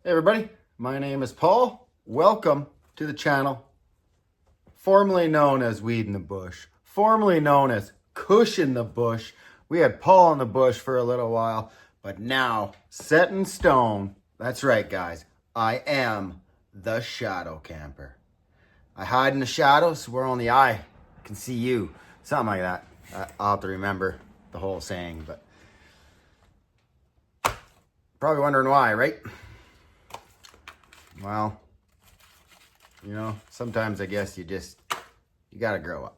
Hey everybody, my name is Paul. Welcome to the channel, formerly known as Weed in the Bush, formerly known as Kush in the Bush. We had Paul in the bush for a little while, but now set in stone. That's right, guys. I am the shadow camper. I hide in the shadows where only I can see you. Something like that. I'll have to remember the whole saying, but probably wondering why, right? Well, you know, sometimes I guess you gotta grow up.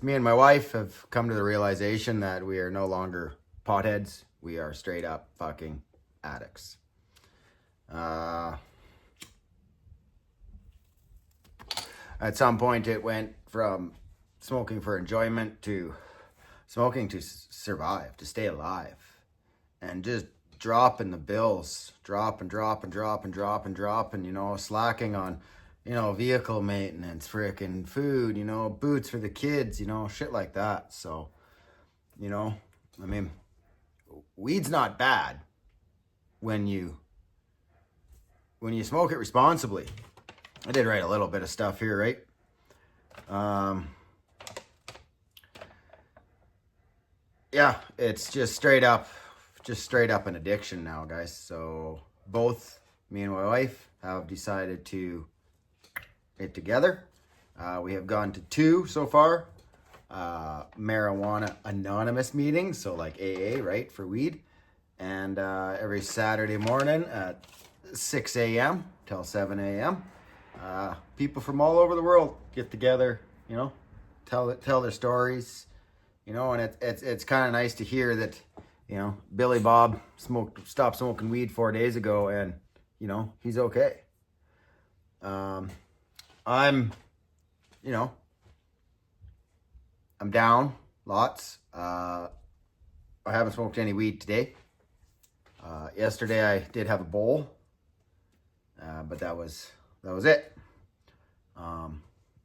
Me and my wife have come to the realization that we are no longer potheads. We are straight up fucking addicts. At some point it went from smoking for enjoyment to smoking to survive, to stay alive. And just dropping the bills, dropping, you know, slacking on, you know, vehicle maintenance, freaking food, you know, boots for the kids, you know, shit like that. So, you know, I mean, weed's not bad when you smoke it responsibly. I did write a little bit of stuff here, right? Yeah, it's just straight up an addiction now, guys. So both me and my wife have decided to get together. We have gone to 2 so far, marijuana anonymous meetings, so like AA, right, for weed. And every Saturday morning at 6 a.m. till 7 a.m. People from all over the world get together, you know, tell their stories, you know, and it's kind of nice to hear that, you know, Billy Bob stopped smoking weed 4 days ago, and, you know, he's okay. I'm down lots. I haven't smoked any weed today. Yesterday I did have a bowl, but that was it.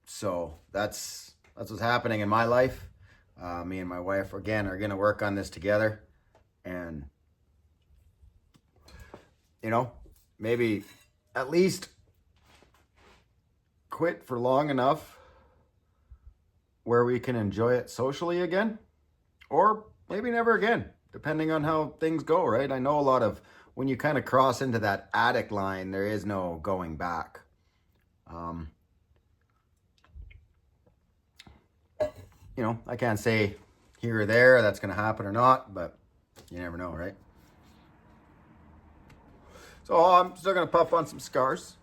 So that's what's happening in my life. Me and my wife again are gonna work on this together. And, you know, maybe at least quit for long enough where we can enjoy it socially again, or maybe never again, depending on how things go, right? I know a lot of, when you kind of cross into that addict line, there is no going back. You know, I can't say here or there that's going to happen or not, but you never know, right? So I'm still going to puff on some cigars,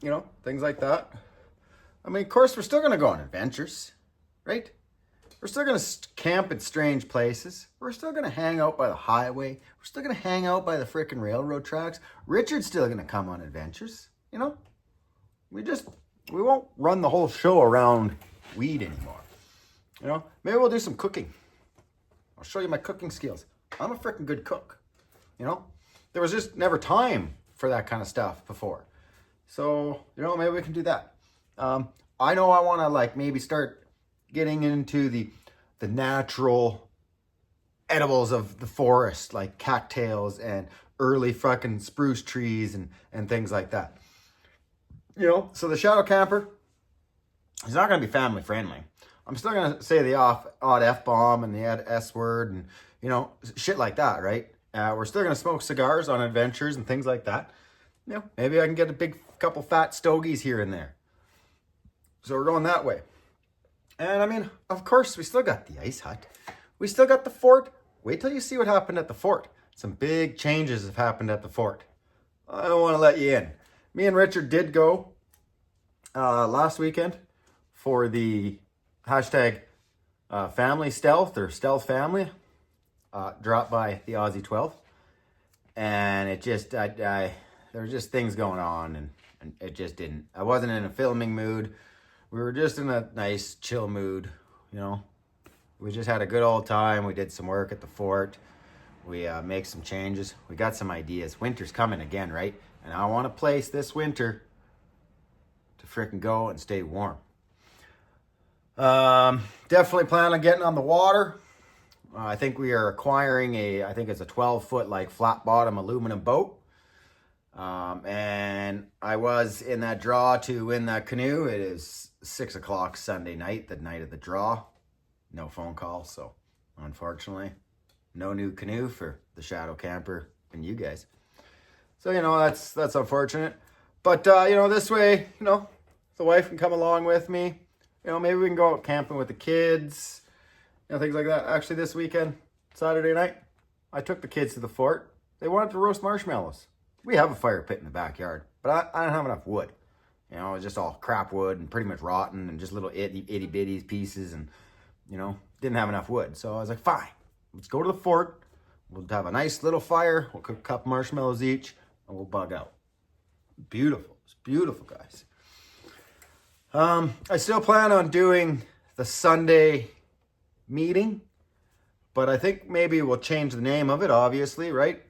you know, things like that. I mean, of course, we're still going to go on adventures, right? We're still going to camp in strange places. We're still going to hang out by the highway. We're still going to hang out by the frickin' railroad tracks. Richard's still going to come on adventures, you know? We won't run the whole show around weed anymore. You know, maybe we'll do some cooking. I'll show you my cooking skills. I'm a freaking good cook, you know? There was just never time for that kind of stuff before. So, you know, maybe we can do that. I know I want to, like, maybe start getting into the natural edibles of the forest, like cattails and early fucking spruce trees and things like that. You know, so the shadow camper is not going to be family friendly. I'm still going to say the odd F-bomb and the odd S-word and, you know, shit like that, right? We're still going to smoke cigars on adventures and things like that. You know, maybe I can get a big couple fat stogies here and there. So we're going that way. And I mean, of course, we still got the ice hut. We still got the fort. Wait till you see what happened at the fort. Some big changes have happened at the fort. I don't want to let you in. Me and Richard did go last weekend for the hashtag family stealth or stealth family drop by the Aussie 12, and it just there were just things going on, and it just didn't. I wasn't in a filming mood. We were just in a nice chill mood, you know. We just had a good old time. We did some work at the fort. We make some changes. We got some ideas. Winter's coming again, right? And I want a place this winter to frickin' go and stay warm. Definitely plan on getting on the water. I think we are acquiring I think it's a 12-foot like flat bottom aluminum boat. And I was in that draw to win that canoe. It is 6 o'clock Sunday night, the night of the draw. No phone call, so unfortunately, no new canoe for the Shadow Camper and you guys. So, that's unfortunate. But, this way, the wife can come along with me. Maybe we can go out camping with the kids, things like that. Actually, this weekend, Saturday night, I took the kids to the fort. They wanted to roast marshmallows. We have a fire pit in the backyard, but I don't have enough wood. It's just all crap wood and pretty much rotten and just little itty bitty pieces and, didn't have enough wood. So I was like, fine, let's go to the fort. We'll have a nice little fire. We'll cook a couple marshmallows each and we'll bug out. Beautiful. It's beautiful, guys. I still plan on doing the Sunday meeting, but I think maybe we'll change the name of it, obviously, right?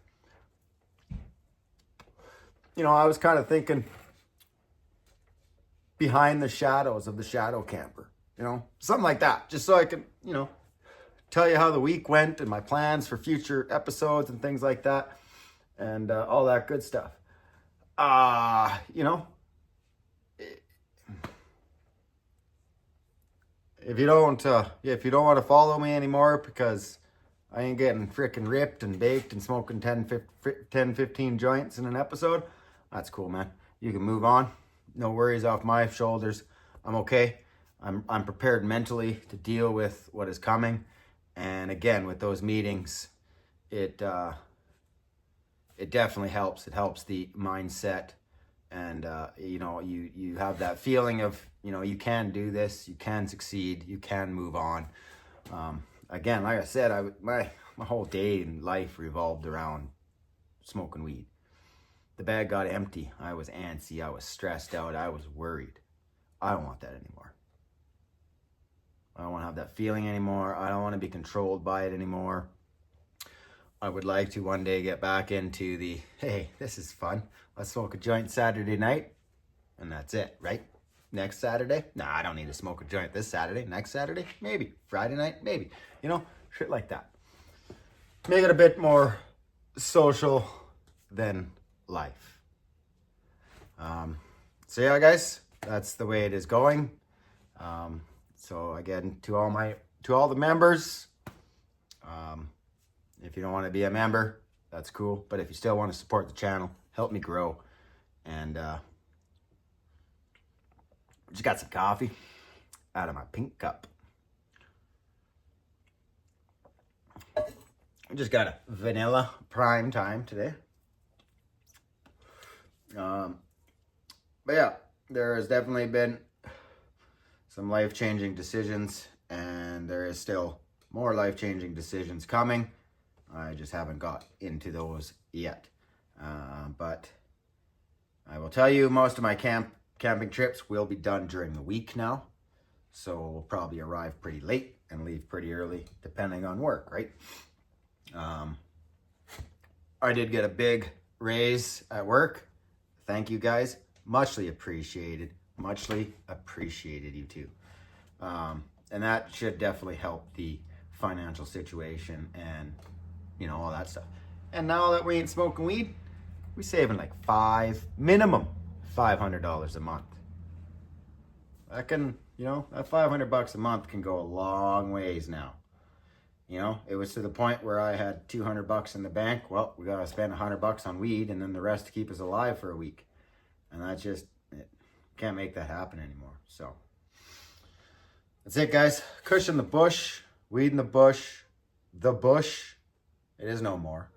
I was kind of thinking behind the shadows of the Shadow Camper, something like that, just so I can, tell you how the week went and my plans for future episodes and things like that and all that good stuff. If you don't want to follow me anymore because I ain't getting freaking ripped and baked and smoking 10, 15 joints in an episode, that's cool, man. You can move on. No worries off my shoulders. I'm okay. I'm prepared mentally to deal with what is coming. And again, with those meetings, it definitely helps. It helps the mindset. And, you have that feeling of, you can do this, you can succeed, you can move on. Again, like I said, my whole day in life revolved around smoking weed. The bag got empty. I was antsy. I was stressed out. I was worried. I don't want that anymore. I don't want to have that feeling anymore. I don't want to be controlled by it anymore. I would like to one day get back into the, hey, this is fun. Let's smoke a joint Saturday night. And that's it, right? Next Saturday? Nah, I don't need to smoke a joint this Saturday. Next Saturday? Maybe. Friday night? Maybe. Shit like that. Make it a bit more social than life. So yeah, guys, that's the way it is going. So again, to all the members, if you don't want to be a member, that's cool. But if you still want to support the channel, help me grow. And just got some coffee out of my pink cup. I just got a vanilla prime time today. But yeah, there has definitely been some life-changing decisions, and there is still more life-changing decisions coming. I just haven't got into those yet. But I will tell you, most of my camping trips will be done during the week now. So we'll probably arrive pretty late and leave pretty early, depending on work, right? I did get a big raise at work. Thank you, guys. Muchly appreciated. Muchly appreciated, you too. And that should definitely help the financial situation and, all that stuff. And now that we ain't smoking weed, we're saving like minimum $500 a month. That can, that $500 a month can go a long ways now. It was to the point where I had $200 in the bank. Well, we got to spend $100 on weed and then the rest to keep us alive for a week. And that just, can't make that happen anymore. So that's it, guys. Kush in the bush, weed in the bush, it is no more.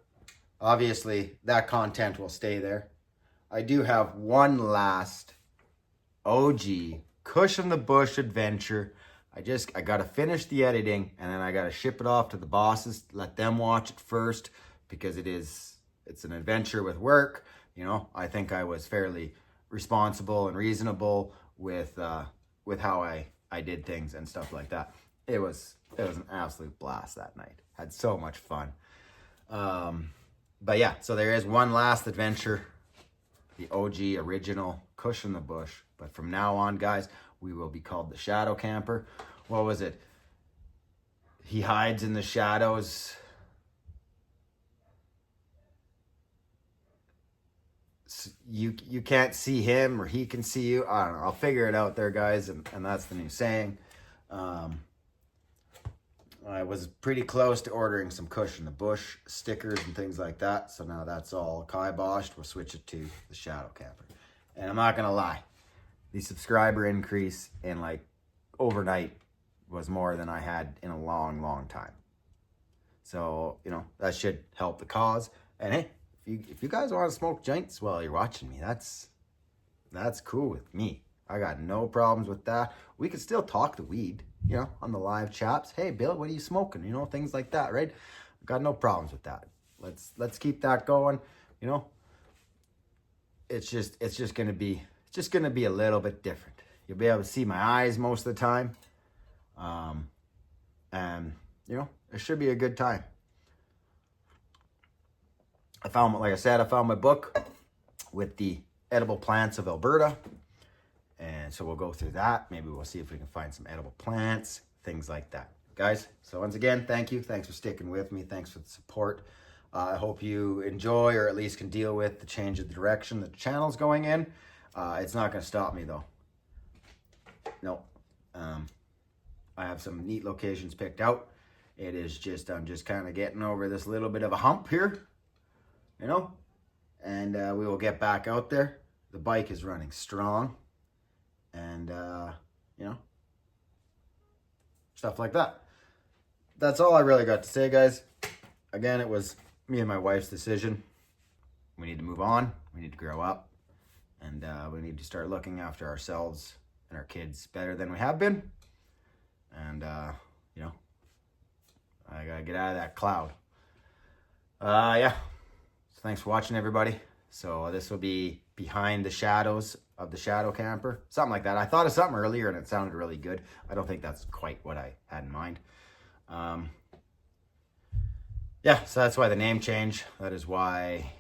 Obviously, that content will stay there. I do have one last OG Kush in the Bush adventure. I got to finish the editing and then I got to ship it off to the bosses, let them watch it first because it's an adventure with work. I think I was fairly responsible and reasonable with how I did things and stuff like that. It was an absolute blast that night. Had so much fun. But yeah, so there is one last adventure, the OG original Kush in the Bush. But from now on, guys, we will be called the Shadow Camper. What was it? he hides in the shadows. You can't see him, or he can see you. I don't know. I'll figure it out there, guys, and that's the new saying. I was pretty close to ordering some Kush in the Bush stickers and things like that. So now that's all kiboshed. We'll switch it to the Shadow Camper. And I'm not going to lie. The subscriber increase in like overnight was more than I had in a long, long time. So, you know, that should help the cause. And hey, if you guys want to smoke joints while you're watching me, that's cool with me. I got no problems with that. We could still talk the weed, you know, on the live chats. Hey, Bill, what are you smoking? You know, things like that, right? Got no problems with that. Let's keep that going. You know, it's just gonna be a little bit different. You'll be able to see my eyes most of the time, and you know, it should be a good time. Like I said, I found my book with the edible plants of Alberta. And so we'll go through that. Maybe we'll see if we can find some edible plants, things like that. Guys, so once again, thank you. Thanks for sticking with me. Thanks for the support. I hope you enjoy, or at least can deal with, the change of the direction the channel's going in. It's not going to stop me, though. No. I have some neat locations picked out. It is just, I'm just kind of getting over this little bit of a hump here, you know, and we will get back out there. The bike is running strong. And, you know, stuff like that. That's all I really got to say, guys. Again, it was me and my wife's decision. We need to move on. We need to grow up. And we need to start looking after ourselves and our kids better than we have been. And, you know, I got to get out of that cloud. Yeah. So thanks for watching, everybody. So this will be behind the shadows of the Shadow Camper, something like that. I thought of something earlier and it sounded really good. I don't think that's quite what I had in mind. Yeah, so that's why the name change. That is why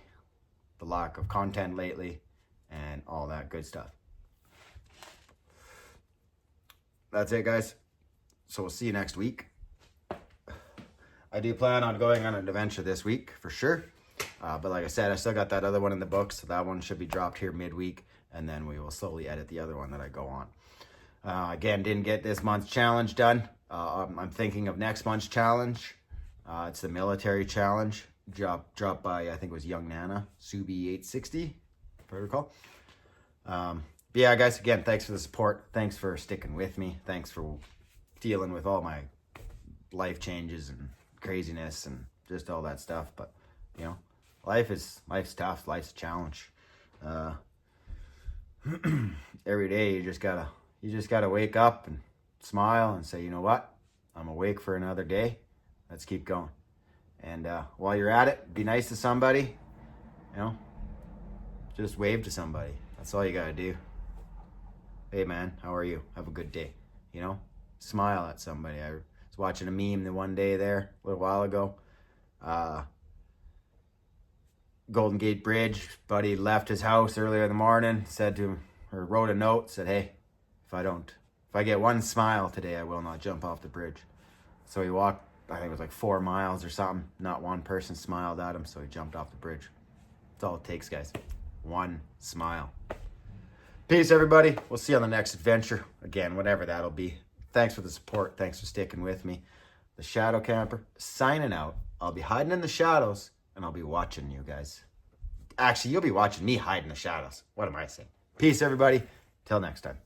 the lack of content lately and all that good stuff. That's it, guys. So we'll see you next week. I do plan on going on an adventure this week for sure. But like I said, I still got that other one in the books. So that one should be dropped here midweek. And then we will slowly edit the other one that I go on. Again, didn't get this month's challenge done. I'm thinking of next month's challenge. It's the military challenge. Dropped by, I think it was Young Nana, Subi 860, if I recall. But yeah, guys, again, thanks for the support. Thanks for sticking with me. Thanks for dealing with all my life changes and craziness and just all that stuff. But, you know, life's tough. Life's a challenge. Every day you just gotta wake up and smile and say, you know what, I'm awake for another day. Let's keep going. And while you're at it, be nice to somebody. You know, just wave to somebody. That's all you gotta do. Hey man, how are you? Have a good day. You know, smile at somebody. I was watching a meme the one day there a little while ago. Golden Gate Bridge, buddy left his house earlier in the morning, said to him, or wrote a note, said, hey, if I get one smile today, I will not jump off the bridge. So he walked, I think it was like 4 miles or something. Not one person smiled at him, so he jumped off the bridge. That's all it takes, guys. One smile. Peace, everybody. We'll see you on the next adventure. Again, whatever that'll be. Thanks for the support. Thanks for sticking with me. The Shadow Camper, signing out. I'll be hiding in the shadows. And I'll be watching you guys. Actually, you'll be watching me hide in the shadows. What am I saying? Peace, everybody. Till next time.